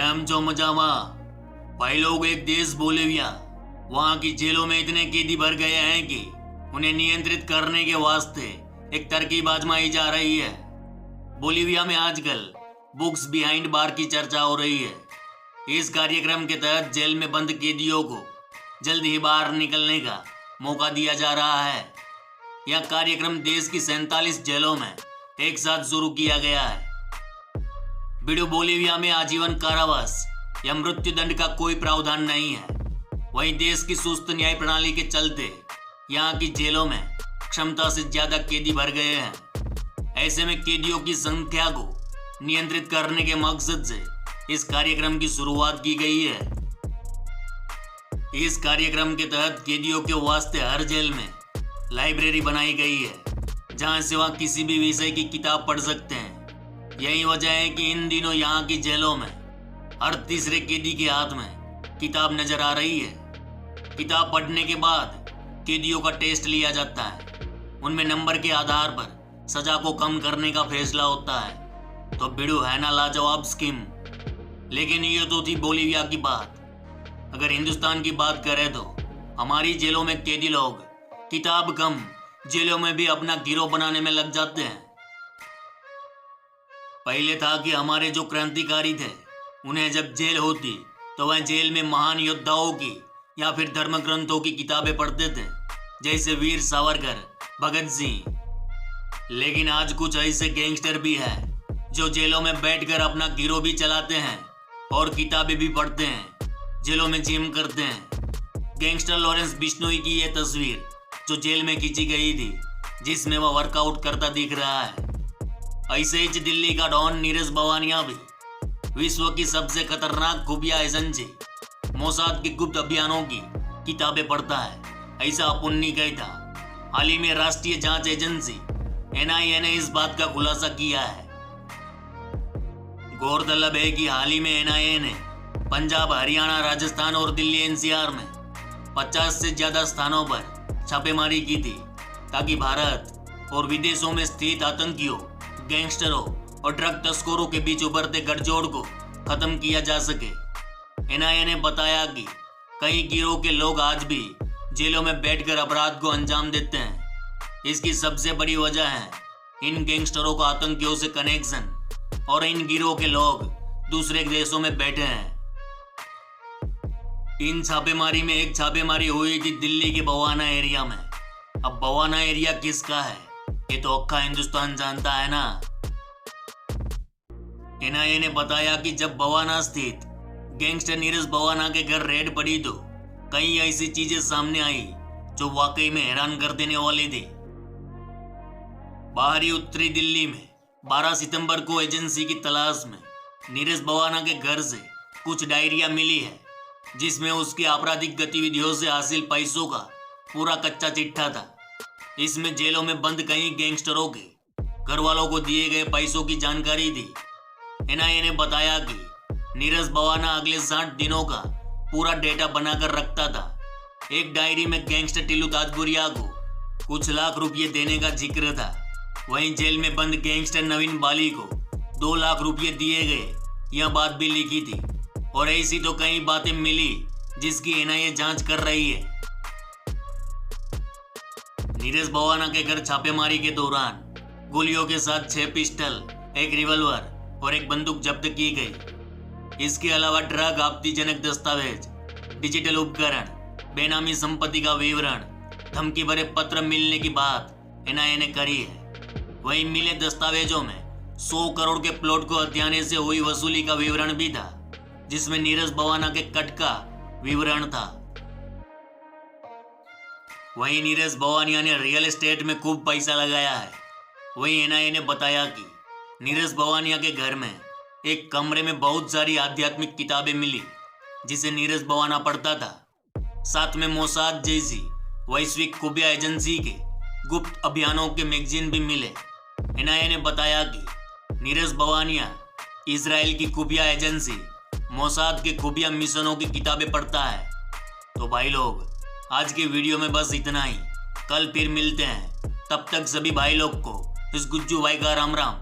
Cam जो मजामा भाई लोग, एक देश बोलिविया, वहां की जेलों में इतने कैदी भर गए हैं कि उन्हें नियंत्रित करने के वास्ते एक तरकीब आजमाई जा रही है। बोलिविया में आजकल बुक्स बिहाइंड बार की चर्चा हो रही है। इस कार्यक्रम के तहत जेल में बंद कैदियों को जल्द ही बाहर निकलने का मौका दिया जा रहा है। यह कार्यक्रम देश की 47 जेलों में एक साथ शुरू किया गया है। बिडू बोलिविया में आजीवन कारावास या मृत्यु दंड का कोई प्रावधान नहीं है। वहीं देश की सुस्त न्याय प्रणाली के चलते यहाँ की जेलों में क्षमता से ज्यादा कैदी भर गए हैं। ऐसे में कैदियों की संख्या को नियंत्रित करने के मकसद से इस कार्यक्रम की शुरुआत की गई है। इस कार्यक्रम के तहत कैदियों के वास्ते हर जेल में लाइब्रेरी बनाई गई है, जहां से वह किसी भी विषय की किताब पढ़ सकते हैं। यही वजह है कि इन दिनों यहाँ की जेलों में हर तीसरे कैदी के हाथ में किताब नजर आ रही है। किताब पढ़ने के बाद कैदियों का टेस्ट लिया जाता है। उनमें नंबर के आधार पर सजा को कम करने का फैसला होता है। तो बिडू है ना लाजवाब स्कीम। लेकिन ये तो थी बोलिविया की बात। अगर हिंदुस्तान की बात करें तो हमारी जेलों में कैदी लोग किताब कम जेलों में भी अपना गिरोह बनाने में लग जाते हैं। पहले था कि हमारे जो क्रांतिकारी थे उन्हें जब जेल होती तो वह जेल में महान योद्धाओं की या फिर धर्म ग्रंथों की किताबें पढ़ते थे, जैसे वीर सावरकर, भगत सिंह। लेकिन आज कुछ ऐसे गैंगस्टर भी हैं जो जेलों में बैठकर अपना गिरोह भी चलाते हैं और किताबें भी पढ़ते हैं, जेलों में जिम करते हैं। गैंगस्टर लॉरेंस बिश्नोई की यह तस्वीर जो जेल में खींची गई थी, जिसमें वह वर्कआउट करता दिख रहा है। ऐसे ही दिल्ली का डॉन नीरज भवानिया भी विश्व की सबसे खतरनाक खुफिया एजेंसी मोसाद के गुप्त अभियानों की किताबें पढ़ता है, ऐसा पुन्नी कहता। हाल ही में राष्ट्रीय जांच एजेंसी NIA ने इस बात का खुलासा किया है। गौरतलब है कि हाल ही में NIA ने पंजाब, हरियाणा, राजस्थान और दिल्ली NCR में 50 से ज्यादा स्थानों पर छापेमारी की थी, ताकि भारत और विदेशों में स्थित आतंकियों, गैंगस्टरों और ड्रग तस्करों के बीच उभरते गठजोड़ को खत्म किया जा सके। NIA ने बताया कि कई गिरोह के लोग आज भी जेलों में बैठकर अपराध को अंजाम देते हैं। इसकी सबसे बड़ी वजह है इन गैंगस्टरों का आतंकियों से कनेक्शन, और इन गिरोह के लोग दूसरे देशों में बैठे हैं। इन छापेमारी में एक छापेमारी हुई थी दिल्ली के बवाना एरिया में। अब बवाना एरिया किसका है ये तो अक्खा हिंदुस्तान जानता है ना। NIA ने बताया कि जब बवाना स्थित गैंगस्टर नीरज भवाना के घर रेड पड़ी तो कई ऐसी चीजें सामने आई जो वाकई में हैरान कर देने वाली थी। बाहरी उत्तरी दिल्ली में 12 सितंबर को एजेंसी की तलाश में नीरज भवाना के घर से कुछ डायरिया मिली है, जिसमें उसकी आपराधिक गतिविधियों से हासिल पैसों का पूरा कच्चा चिट्ठा था। इसमें जेलों में बंद कई गैंगस्टरों के घर वालों को दिए गए पैसों की जानकारी थी। NIA ने बताया कि नीरज भवाना अगले 60 दिनों का पूरा डेटा बनाकर रखता था। एक डायरी में गैंगस्टर टिल्लू ताजपुरिया को कुछ लाख रुपये देने का जिक्र था। वहीं जेल में बंद गैंगस्टर नवीन बाली को 2 लाख रुपये दिए गए, यह बात भी लिखी थी। और ऐसी तो कई बातें मिली जिसकी NIA जांच कर रही है। नीरज भवाना के घर छापेमारी के दौरान गोलियों के साथ 6 पिस्टल, एक रिवॉल्वर और एक बंदूक जब्त की गई। इसके अलावा ड्रग, आपत्तिजनक दस्तावेज, डिजिटल उपकरण, बेनामी संपत्ति का विवरण, धमकी भरे पत्र मिलने की बात NIA ने करी है। वहीं मिले दस्तावेजों में 100 करोड़ के प्लॉट को हथियाने से हुई वसूली का विवरण भी था, जिसमें नीरज भवाना के कट का विवरण था। वहीं नीरज भवानिया ने रियल एस्टेट में खूब पैसा लगाया है। वहीं NIA ने बताया कि नीरज भवानिया के घर में एक कमरे में बहुत सारी आध्यात्मिक किताबें मिली, जिसे नीरज भवाना पढ़ता था। साथ में मोसाद जैसी वैश्विक खुफिया एजेंसी के गुप्त अभियानों के मैगजीन भी मिले। NIA ने बताया कि नीरज भवानिया इजराइल की खुफिया एजेंसी मोसाद के खुफिया मिशनों की किताबें पढ़ता है। तो भाई लोग, आज की वीडियो में बस इतना ही। कल फिर मिलते हैं। तब तक सभी भाई लोग को इस गुज्जू भाई का राम राम।